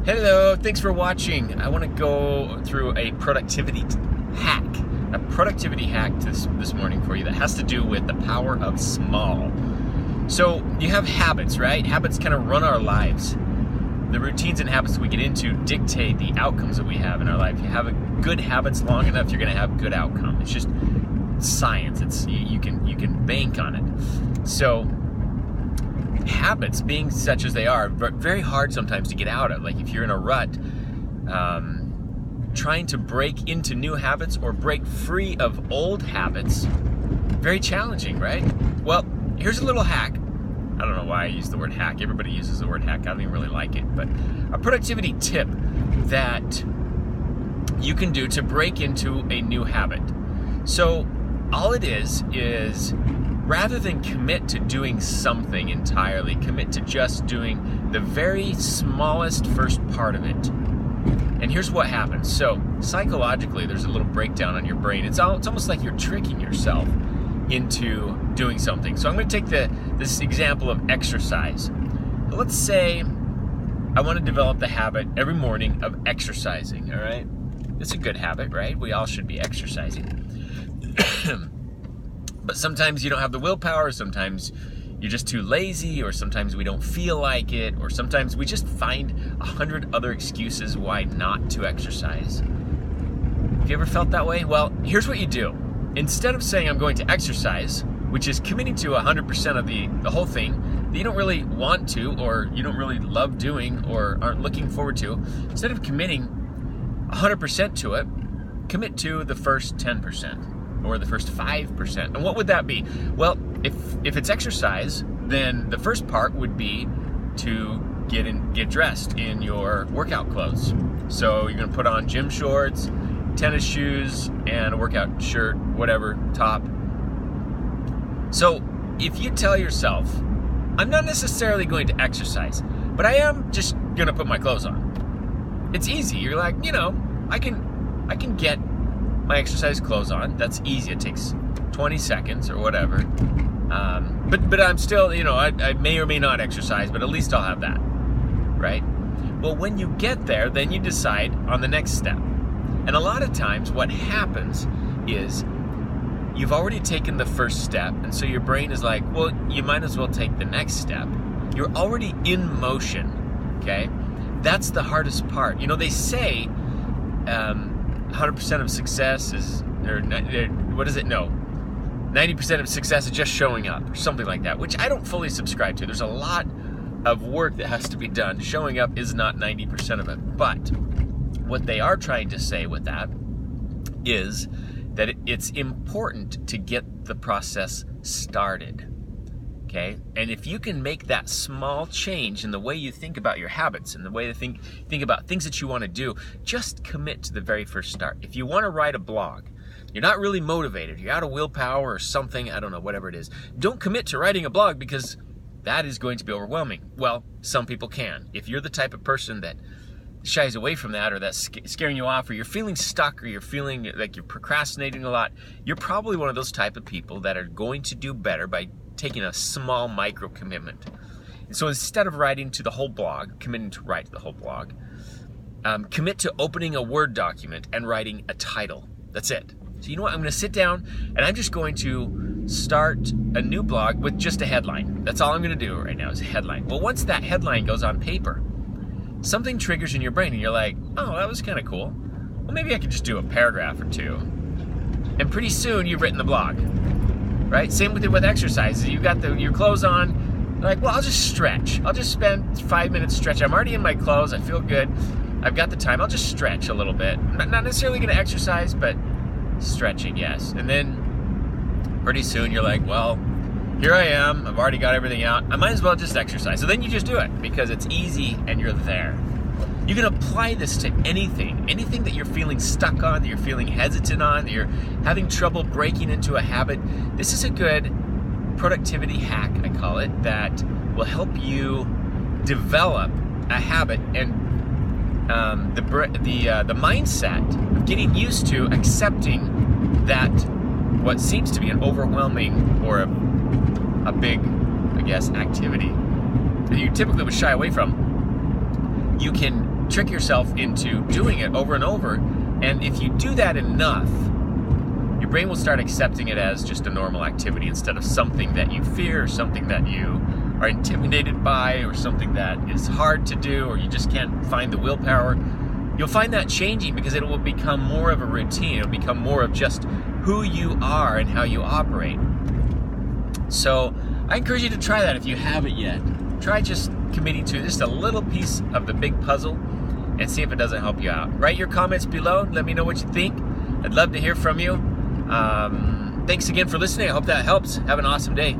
Hello, thanks for watching. I want to go through a productivity hack this morning for you that has to do with the power of small. So you have habits, right? Habits kind of run our lives. The routines and habits we get into dictate the outcomes that we have in our life. You have good habits long enough, you're going to have good outcome. It's just science. It's you can bank on it. So habits, being such as they are, very hard sometimes to get out of. Like if you're in a rut, trying to break into new habits or break free of old habits, very challenging, right? Well, here's a little hack. I don't know why I use the word hack. Everybody uses the word hack. I don't even really like it. But a productivity tip that you can do to break into a new habit. So all it is rather than commit to doing something entirely, commit to just doing the very smallest first part of it. And here's what happens. So psychologically, there's a little breakdown on your brain. It's almost like you're tricking yourself into doing something. So I'm going to take this example of exercise. Let's say I want to develop the habit every morning of exercising, all right? It's a good habit, right? We all should be exercising. But sometimes you don't have the willpower, sometimes you're just too lazy, or sometimes we don't feel like it, or sometimes we just find 100 other excuses why not to exercise. Have you ever felt that way? Well, here's what you do. Instead of saying I'm going to exercise, which is committing to 100% of the whole thing that you don't really want to, or you don't really love doing, or aren't looking forward to, instead of committing 100% to it, commit to the first 10%. Or the first 5%. And what would that be? Well, if it's exercise, then the first part would be to get dressed in your workout clothes. So you're gonna put on gym shorts, tennis shoes, and a workout shirt, whatever, top. So if you tell yourself, I'm not necessarily going to exercise, but I am just gonna put my clothes on. It's easy. You're like, I can get my exercise clothes on. That's easy. It takes 20 seconds or whatever. But I'm still, I may or may not exercise, but at least I'll have that, right? Well, when you get there, then you decide on the next step. And a lot of times what happens is you've already taken the first step, and so your brain is like, well, you might as well take the next step. You're already in motion, okay? That's the hardest part. They say 100% of success is, what is it? No. 90% of success is just showing up, or something like that, which I don't fully subscribe to. There's a lot of work that has to be done. Showing up is not 90% of it. But what they are trying to say with that is that it's important to get the process started. Okay? And if you can make that small change in the way you think about your habits and the way you think about things that you want to do, just commit to the very first start. If you want to write a blog, you're not really motivated, you're out of willpower or something, I don't know, whatever it is, don't commit to writing a blog because that is going to be overwhelming. Well, some people can. If you're the type of person that shies away from that, or that's scaring you off, or you're feeling stuck, or you're feeling like you're procrastinating a lot, you're probably one of those type of people that are going to do better by taking a small micro commitment. And so instead of writing to the whole blog, committing to write the whole blog, commit to opening a Word document and writing a title. That's it. So you know what? I'm going to sit down and I'm just going to start a new blog with just a headline. That's all I'm going to do right now is a headline. Well, once that headline goes on paper, something triggers in your brain and you're like, oh, that was kind of cool. Well, maybe I could just do a paragraph or two. And pretty soon you've written the blog. Right? Same with exercises. You got your clothes on. You're like, well, I'll just stretch. I'll just spend 5 minutes stretching. I'm already in my clothes. I feel good. I've got the time. I'll just stretch a little bit. I'm not necessarily going to exercise, but stretching, yes. And then pretty soon you're like, well, here I am. I've already got everything out. I might as well just exercise. So then you just do it because it's easy and you're there. You can apply this to anything that you're feeling stuck on, that you're feeling hesitant on, that you're having trouble breaking into a habit. This is a good productivity hack, I call it, that will help you develop a habit and the mindset of getting used to accepting that what seems to be an overwhelming or a big, I guess, activity that you typically would shy away from, you can trick yourself into doing it over and over. And if you do that enough, your brain will start accepting it as just a normal activity instead of something that you fear, or something that you are intimidated by, or something that is hard to do, or you just can't find the willpower. You'll find that changing because it will become more of a routine. It'll become more of just who you are and how you operate. So I encourage you to try that if you haven't yet. Try just committing to just a little piece of the big puzzle and see if it doesn't help you out. Write your comments below. Let me know what you think. I'd love to hear from you. Thanks again for listening. I hope that helps. Have an awesome day.